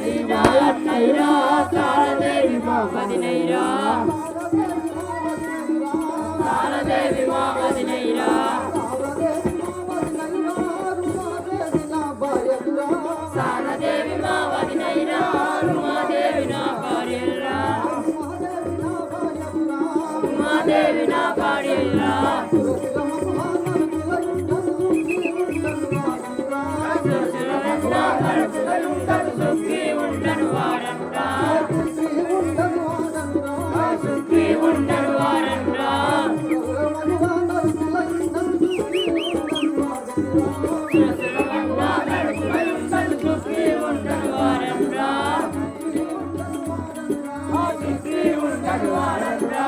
నైరా తారదేవి మామది నైరా తారదేవి మామది నైరా సారదేవి మామది నైరా ఉమాదేవి నా భార్యరా ఉమాదేవి నా భార్యరా సుఖీ ఉండను వారంతా సుఖీ ఉండను వారంతా సుఖీ ఉండను వారంతా సుఖీ ఉండను వారంతా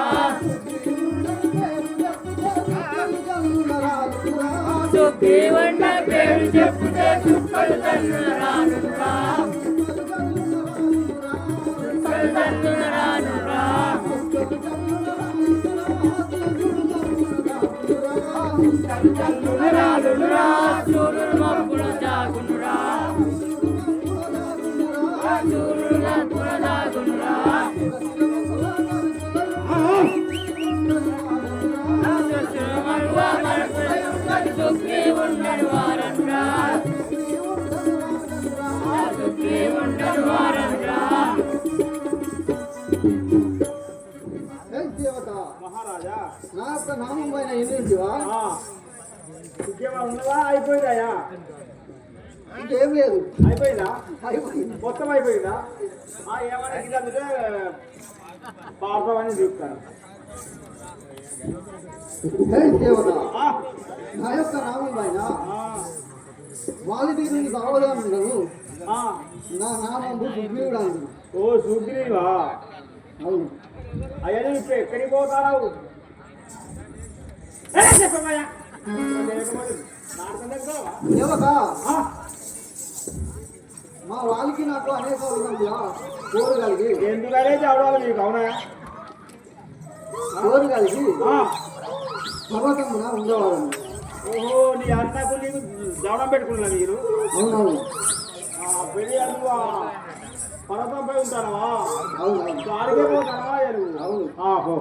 సుఖీ ఉండ పేరు చెప్తే సుఖలు తన్నురానురా సుఖలు తన్నురానురా తన్నురానురా సూర్యుడు మబ్బుల దాగునురా సూర్యుడు మబ్బుల దాగునురా సుఖీ ఉండడు వారంరా సుఖీ ఉండడు వారంరా మహారాజా నా యొక్క నామం పైన ఎన్నింటివా ఇంకేమా ఉన్నదా అయిపోయిందాయా ఇంకేం లేదు అయిపోయిందా అయిపోయింది మొత్తం అయిపోయిందా ఏమన్నా కింద అందుకే పాపమని చూపుతాను దేవత నా యొక్క నామం పైన మాలిదీ నుండి సావధానులను నా నామం సుగ్రీవుడు అంటున్నా. ఓ సుగ్రీవా అవును అయ్యా నువ్వు ఇప్పుడు ఎక్కడికి పోతావు చెప్పమయ్యా దేవత మా వాళ్ళకి నాకు అనేక విధంగా కోరు కలిగి ఎందుకనే చదవాలి మీకు అవునా కోరు కలిగి పర్వతమున ఉండేవాళ్ళని. ఓహో నీ అన్నకు నీకు జవడం పెట్టుకున్నా మీరు అవునవును పెళ్ళి నువ్వు పర్వతంపై ఉంటానవా అవునవును గాలికే పోతానవా నువ్వు అవును పో